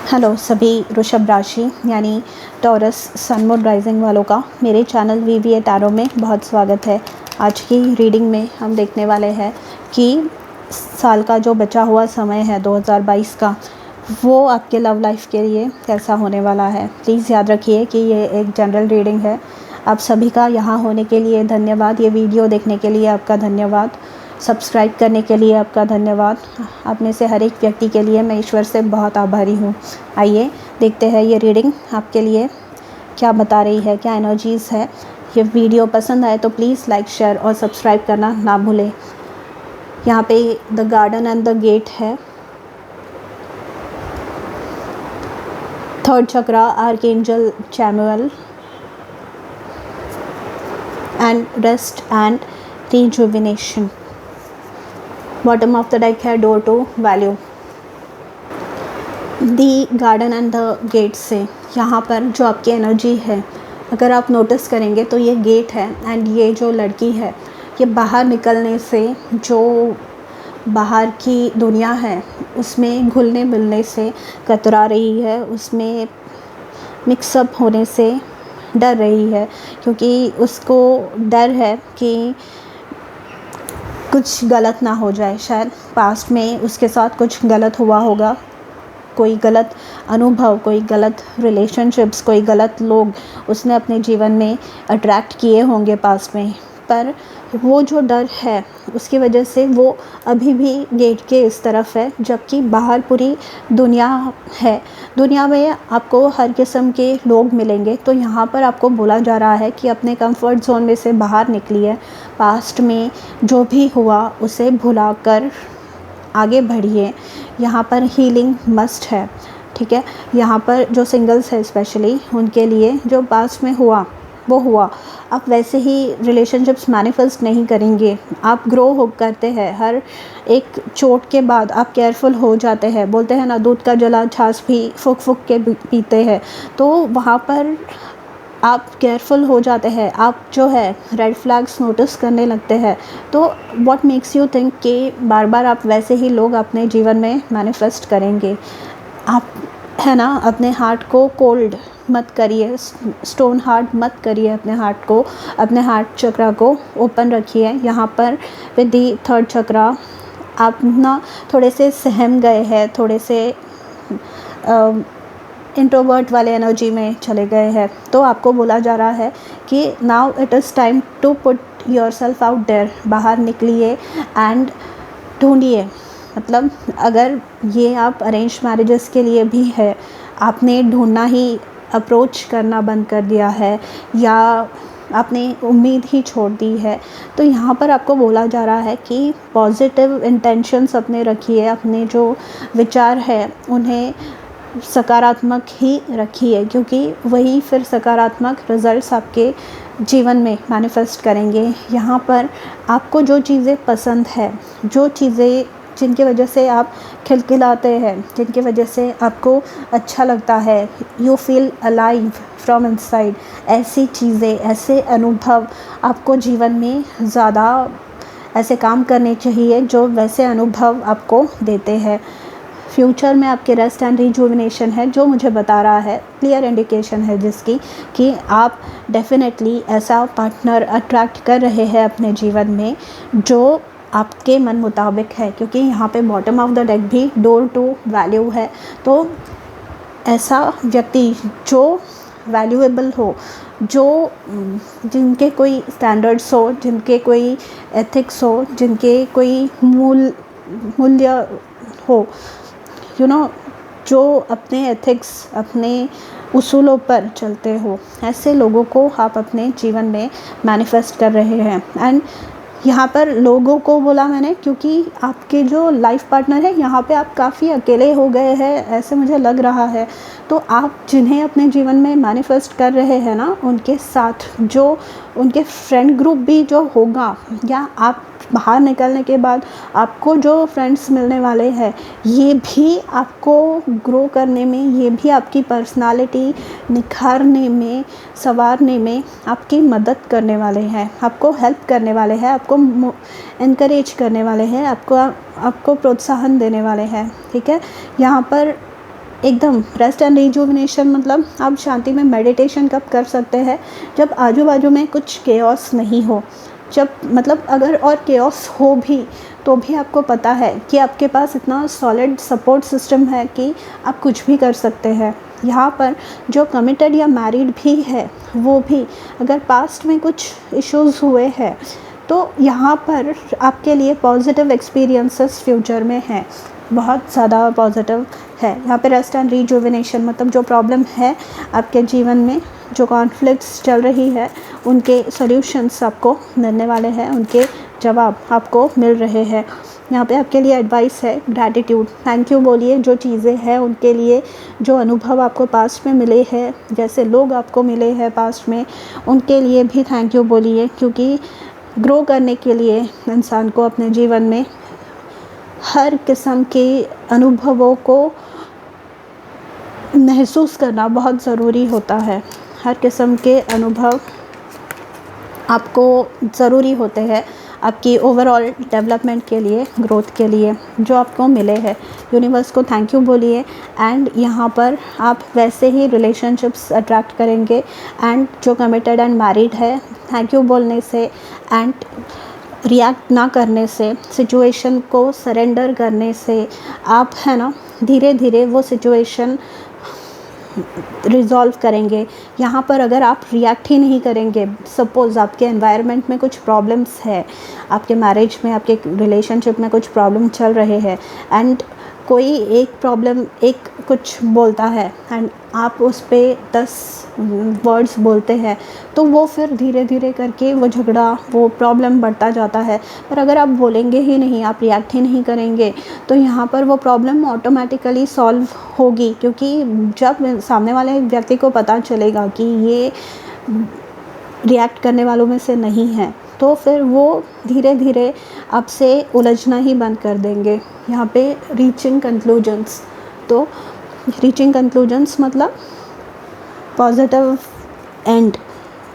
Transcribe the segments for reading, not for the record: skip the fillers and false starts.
Hello सभी वृषभ राशि यानी टॉरस सन मून राइजिंग वालों का मेरे चैनल VVA टैरो में बहुत स्वागत है। आज की रीडिंग में हम देखने वाले हैं कि साल का जो बचा हुआ समय है 2022 का, वो आपके लव लाइफ के लिए कैसा होने वाला है। प्लीज़ याद रखिए कि ये एक जनरल रीडिंग है। आप सभी का यहाँ होने के लिए धन्यवाद। ये वीडियो देखने के लिए आपका धन्यवाद। सब्सक्राइब करने के लिए आपका धन्यवाद। आप में से हर एक व्यक्ति के लिए मैं ईश्वर से बहुत आभारी हूँ। आइए देखते हैं ये रीडिंग आपके लिए क्या बता रही है, क्या एनर्जीज़ है। ये वीडियो पसंद आए तो प्लीज़ लाइक, शेयर और सब्सक्राइब करना ना भूलें। यहाँ पे the garden and the gate है। Third chakra archangel Chamuel and rest and rejuvenation. Bottom of the deck है door to value. The garden and the gate से यहाँ पर जो आपकी एनर्जी है, अगर आप नोटिस करेंगे तो ये गेट है एंड ये जो लड़की है, ये बाहर निकलने से, जो बाहर की दुनिया है उसमें घुलने मिलने से कतरा रही है, उसमें मिक्सअप होने से डर रही है, क्योंकि उसको डर है कि कुछ गलत ना हो जाए। शायद पास्ट में उसके साथ कुछ गलत हुआ होगा, कोई गलत अनुभव, कोई गलत रिलेशनशिप्स, कोई गलत लोग उसने अपने जीवन में अट्रैक्ट किए होंगे पास्ट में। पर वो जो डर है उसकी वजह से वो अभी भी गेट के इस तरफ है, जबकि बाहर पूरी दुनिया है। दुनिया में आपको हर किस्म के लोग मिलेंगे। तो यहाँ पर आपको बोला जा रहा है कि अपने कंफर्ट जोन में से बाहर निकलिए। पास्ट में जो भी हुआ उसे भुलाकर आगे बढ़िए। यहाँ पर हीलिंग मस्ट है, ठीक है। यहाँ पर जो सिंगल्स है स्पेशली उनके लिए, जो पास्ट में हुआ वो हुआ। आप वैसे ही रिलेशनशिप्स मैनिफेस्ट नहीं करेंगे। आप ग्रो हो करते हैं। हर एक चोट के बाद आप केयरफुल हो जाते हैं। बोलते हैं ना, दूध का जला छाछ भी फूक फूक के पीते हैं। तो वहाँ पर आप केयरफुल हो जाते हैं। आप जो है रेड फ्लैग्स नोटिस करने लगते हैं। तो व्हाट मेक्स यू थिंक कि बार बार आप वैसे ही लोग अपने जीवन में मैनिफेस्ट करेंगे। आप है ना, अपने हार्ट को कोल्ड मत करिए, स्टोन हार्ट मत करिए। अपने हार्ट को, अपने हार्ट चक्रा को ओपन रखिए। यहाँ पर विद दी थर्ड चक्रा आप ना थोड़े से सहम गए हैं, थोड़े से इंट्रोवर्ट वाले एनर्जी में चले गए हैं। तो आपको बोला जा रहा है कि now it is time to put yourself out there. बाहर निकलिए एंड ढूंढिए। मतलब अगर ये आप अरेंज मैरिजेस के लिए भी है, आपने ढूंढना ही, अप्रोच करना बंद कर दिया है, या आपने उम्मीद ही छोड़ दी है, तो यहाँ पर आपको बोला जा रहा है कि पॉजिटिव इंटेंशंस अपने रखिए। अपने जो विचार है उन्हें सकारात्मक ही रखिए, क्योंकि वही फिर सकारात्मक रिजल्ट्स आपके जीवन में मैनिफेस्ट करेंगे। यहाँ पर आपको जो चीज़ें पसंद है, जो चीज़ें जिनकी वजह से आप खिलखिलाते हैं, जिनकी वजह से आपको अच्छा लगता है, you feel alive from inside, ऐसी चीज़ें, ऐसे अनुभव आपको जीवन में ज़्यादा ऐसे काम करने चाहिए जो वैसे अनुभव आपको देते हैं। फ्यूचर में आपके रेस्ट एंड रिजुविनेशन है, जो मुझे बता रहा है, क्लियर इंडिकेशन है जिसकी कि आप डेफिनेटली ऐसा पार्टनर अट्रैक्ट कर रहे हैं अपने जीवन में जो आपके मन मुताबिक है। क्योंकि यहाँ पे बॉटम ऑफ द डेक भी डोर टू वैल्यू है। तो ऐसा व्यक्ति जो वैल्यूएबल हो, जो जिनके कोई स्टैंडर्ड्स हो, जिनके कोई एथिक्स हो, जिनके कोई मूल्य हो, यू नो, जो अपने एथिक्स, अपने उसूलों पर चलते हो, ऐसे लोगों को आप अपने जीवन में मैनिफेस्ट कर रहे हैं। एंड यहाँ पर लोगों को बोला मैंने, क्योंकि आपके जो लाइफ पार्टनर है, यहाँ पे आप काफ़ी अकेले हो गए हैं, ऐसे मुझे लग रहा है। तो आप जिन्हें अपने जीवन में मैनिफेस्ट कर रहे हैं ना, उनके साथ जो उनके फ्रेंड ग्रुप भी जो होगा, या आप बाहर निकलने के बाद आपको जो फ्रेंड्स मिलने वाले हैं, ये भी आपको ग्रो करने में, ये भी आपकी पर्सनालिटी निखारने में, संवारने में आपकी मदद करने वाले हैं, आपको हेल्प करने वाले हैं, आपको इनकरेज करने वाले हैं, आपको प्रोत्साहन देने वाले हैं, ठीक है। यहाँ पर एकदम रेस्ट एंड रिजुविनेशन मतलब आप शांति में मेडिटेशन कब कर सकते हैं, जब आजू बाजू में कुछ केओस नहीं हो, जब मतलब अगर और केओस हो भी तो भी आपको पता है कि आपके पास इतना सॉलिड सपोर्ट सिस्टम है कि आप कुछ भी कर सकते हैं। यहाँ पर जो कमिटेड या मैरिड भी है वो भी अगर पास्ट में कुछ इश्यूज़ हुए हैं तो यहाँ पर आपके लिए पॉजिटिव एक्सपीरियंसेस फ्यूचर में हैं, बहुत ज़्यादा पॉजिटिव है। यहाँ पे रेस्ट एंड रिजुविनेशन मतलब जो प्रॉब्लम है आपके जीवन में, जो कॉन्फ्लिक्ट्स चल रही है, उनके सॉल्यूशंस आपको मिलने वाले हैं, उनके जवाब आपको मिल रहे हैं। यहाँ पे आपके लिए एडवाइस है ग्रैटिट्यूड, थैंक यू बोलिए जो चीज़ें हैं उनके लिए, जो अनुभव आपको पास्ट में मिले हैं, जैसे लोग आपको मिले हैं पास्ट में, उनके लिए भी थैंक यू बोलिए, क्योंकि ग्रो करने के लिए इंसान को अपने जीवन में हर किस्म के अनुभवों को महसूस करना बहुत ज़रूरी होता है। हर किस्म के अनुभव आपको ज़रूरी होते हैं आपकी ओवरऑल डेवलपमेंट के लिए, ग्रोथ के लिए, जो आपको मिले हैं। यूनिवर्स को थैंक यू बोलिए एंड यहाँ पर आप वैसे ही रिलेशनशिप्स अट्रैक्ट करेंगे। एंड जो कमिटेड एंड मैरिड है, थैंक यू बोलने से एंड रिएक्ट ना करने से, सिचुएशन को सरेंडर करने से आप है ना धीरे धीरे वो सिचुएशन रिज़ॉल्व करेंगे। यहाँ पर अगर आप रिएक्ट ही नहीं करेंगे, सपोज़ आपके एनवायरनमेंट में कुछ प्रॉब्लम्स है, आपके मैरिज में, आपके रिलेशनशिप में कुछ प्रॉब्लम चल रहे हैं एंड कोई एक प्रॉब्लम एक कुछ बोलता है एंड आप उस पर 10 वर्ड्स बोलते हैं, तो वो फिर धीरे धीरे करके वो झगड़ा, वो प्रॉब्लम बढ़ता जाता है। पर अगर आप बोलेंगे ही नहीं, आप रिएक्ट ही नहीं करेंगे, तो यहाँ पर वो प्रॉब्लम ऑटोमेटिकली सॉल्व होगी, क्योंकि जब सामने वाले व्यक्ति को पता चलेगा कि ये रिएक्ट करने वालों में से नहीं है, तो फिर वो धीरे धीरे आपसे उलझना ही बंद कर देंगे। यहाँ पे रीचिंग कंक्लूजन्स, तो रीचिंग कंक्लूजन्स मतलब पॉजिटिव एंड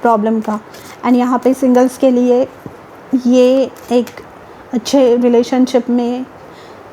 प्रॉब्लम का। एंड यहाँ पे सिंगल्स के लिए ये एक अच्छे रिलेशनशिप में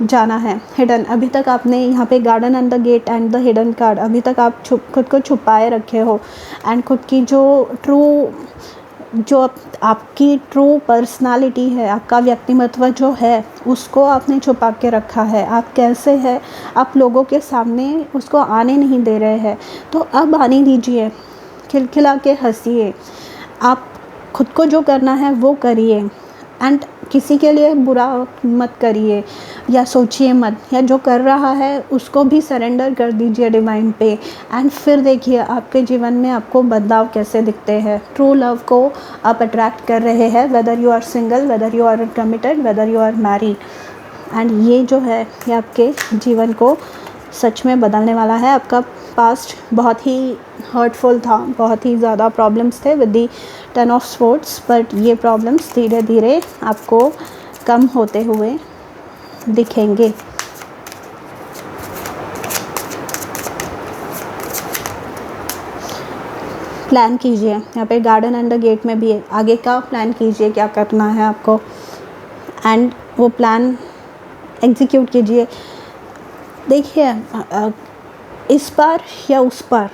जाना है। हिडन, अभी तक आपने यहाँ पे garden and the gate and the hidden card, अभी तक आप खुद को छुपाए रखे हो एंड खुद की जो आपकी ट्रू पर्सनालिटी है, आपका व्यक्तिमत्व जो है, उसको आपने छुपा के रखा है। आप कैसे हैं, आप लोगों के सामने उसको आने नहीं दे रहे हैं, तो अब आने दीजिए, खिलखिला के हंसिए, आप खुद को जो करना है वो करिए एंड किसी के लिए बुरा मत करिए या सोचिए मत, या जो कर रहा है उसको भी सरेंडर कर दीजिए डिवाइन पे एंड फिर देखिए आपके जीवन में आपको बदलाव कैसे दिखते हैं। ट्रू लव को आप अट्रैक्ट कर रहे हैं, whether you are single, whether you are committed, whether you are married. And ये जो है ये आपके जीवन को सच में बदलने वाला है। आपका पास्ट बहुत ही हर्टफुल था, बहुत ही ज़्यादा प्रॉब्लम्स थे with the 10 of swords, but ये प्रॉब्लम्स धीरे धीरे आपको कम होते हुए दिखेंगे। प्लान कीजिए, यहाँ पे गार्डन एंड द गेट में भी है, आगे का प्लान कीजिए क्या करना है आपको एंड वो प्लान एग्जीक्यूट कीजिए। देखिए इस पार या उस पार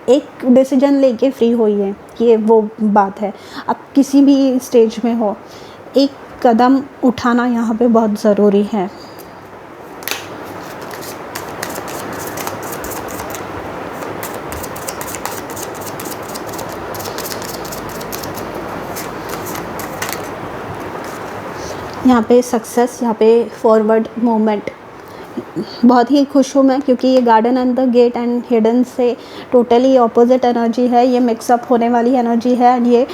एक डिसीजन लेके फ्री होइए, ये वो बात है। आप किसी भी स्टेज में हो, एक कदम उठाना यहाँ पे बहुत ज़रूरी है। यहाँ पे सक्सेस, यहाँ पे फॉरवर्ड मूवमेंट, बहुत ही खुश हूँ मैं, क्योंकि ये garden and the gate and hidden से टोटली ऑपोजिट एनर्जी है, ये मिक्सअप होने वाली एनर्जी है एंड ये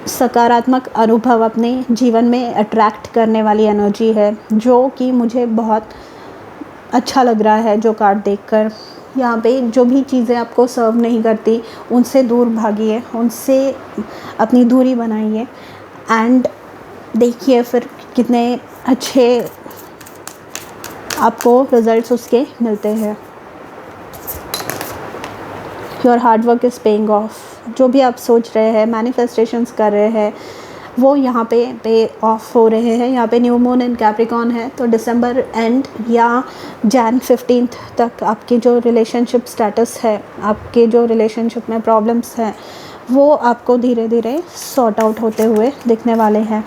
सकारात्मक अनुभव अपने जीवन में अट्रैक्ट करने वाली एनर्जी है, जो कि मुझे बहुत अच्छा लग रहा है जो कार्ड देखकर। यहाँ पे जो भी चीज़ें आपको सर्व नहीं करती उनसे दूर भागिए, उनसे अपनी दूरी बनाइए एंड देखिए फिर कितने अच्छे आपको रिजल्ट्स उसके मिलते हैं। Your hard work is paying off. जो भी आप सोच रहे हैं, मैनिफेस्टेशंस कर रहे हैं, वो यहाँ पे ऑफ हो रहे हैं। यहाँ पे न्यू मून इन कैप्रिकॉर्न है, तो दिसंबर एंड या जैन 15 तक आपकी जो रिलेशनशिप स्टेटस है, आपके जो रिलेशनशिप में प्रॉब्लम्स हैं, वो आपको धीरे धीरे सॉर्ट आउट होते हुए दिखने वाले हैं।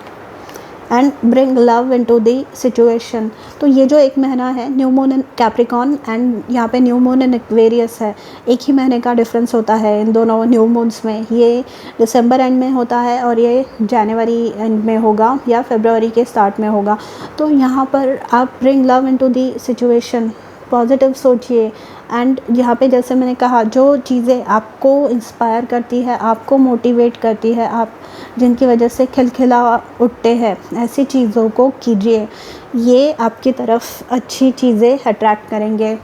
And bring love into the situation. तो ये जो एक महीना है, new moon in Capricorn and यहाँ पे न्यू मून इन एक्वेरियस है, एक ही महीने का डिफरेंस होता है इन दोनों न्यू मून्स में। ये दिसंबर एंड में होता है और ये जनवरी एंड में होगा या फरवरी के स्टार्ट में होगा। तो यहाँ पर आप bring love into the situation, positive सोचिए। एंड यहाँ पे जैसे मैंने कहा, जो चीज़ें आपको इंस्पायर करती है, आपको मोटिवेट करती है, आप जिनकी वजह से खिलखिला उठते हैं, ऐसी चीज़ों को कीजिए। ये आपकी तरफ अच्छी चीज़ें अट्रैक्ट करेंगे।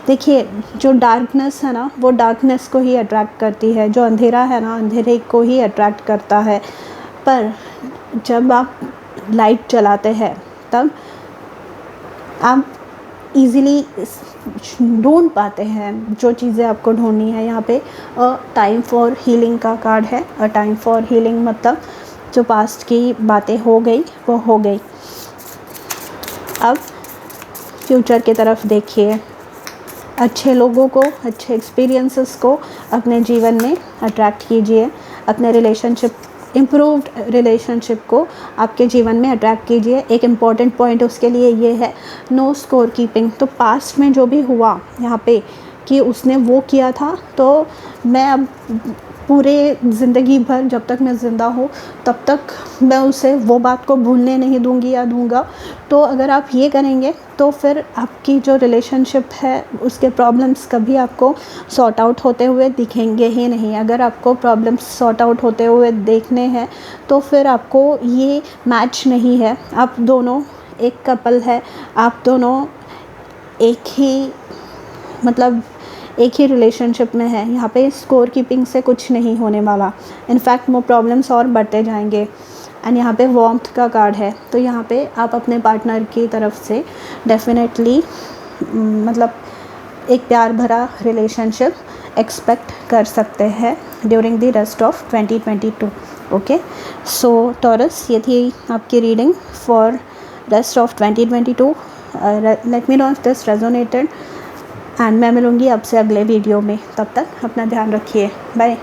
देखिए, जो डार्कनेस है ना, वो डार्कनेस को ही अट्रैक्ट करती है, जो अंधेरा है ना, अंधेरे को ही अट्रैक्ट करता है। पर जब आप लाइट जलाते हैं, तब आप ईज़िली ढूंढ पाते हैं जो चीज़ें आपको ढूंढनी है। यहाँ पे अ टाइम फॉर हीलिंग का कार्ड है। अ टाइम फॉर हीलिंग मतलब जो पास्ट की बातें हो गई वो हो गई। अब फ्यूचर की तरफ देखिए, अच्छे लोगों को, अच्छे एक्सपीरियंसेस को अपने जीवन में अट्रैक्ट कीजिए। अपने रिलेशनशिप, इम्प्रूव्ड रिलेशनशिप को आपके जीवन में अट्रैक्ट कीजिए। एक इम्पॉर्टेंट पॉइंट उसके लिए ये है, नो स्कोर कीपिंग। तो पास्ट में जो भी हुआ यहाँ पे कि उसने वो किया था, तो मैं अब पूरे ज़िंदगी भर, जब तक मैं ज़िंदा हूँ तब तक मैं उसे वो बात को भूलने नहीं दूँगी या दूँगा। तो अगर आप ये करेंगे तो फिर आपकी जो रिलेशनशिप है उसके प्रॉब्लम्स कभी आपको सॉर्ट आउट होते हुए दिखेंगे ही नहीं। अगर आपको प्रॉब्लम्स सॉर्ट आउट होते हुए देखने हैं तो फिर आपको ये मैच नहीं है। आप दोनों एक कपल है, आप दोनों एक ही, मतलब एक ही रिलेशनशिप में है। यहाँ पे स्कोर कीपिंग से कुछ नहीं होने वाला, इनफैक्ट वो प्रॉब्लम्स और बढ़ते जाएंगे। एंड यहाँ पे वार्मथ का कार्ड है, तो यहाँ पे आप अपने पार्टनर की तरफ से डेफिनेटली मतलब एक प्यार भरा रिलेशनशिप एक्सपेक्ट कर सकते हैं during the rest of 2022। Okay, so taurus, ये थी आपकी reading for rest of 2022। Let me know if this resonated and मैं मिलूँगी आपसे अगले वीडियो में। तब तक अपना ध्यान रखिए। बाय।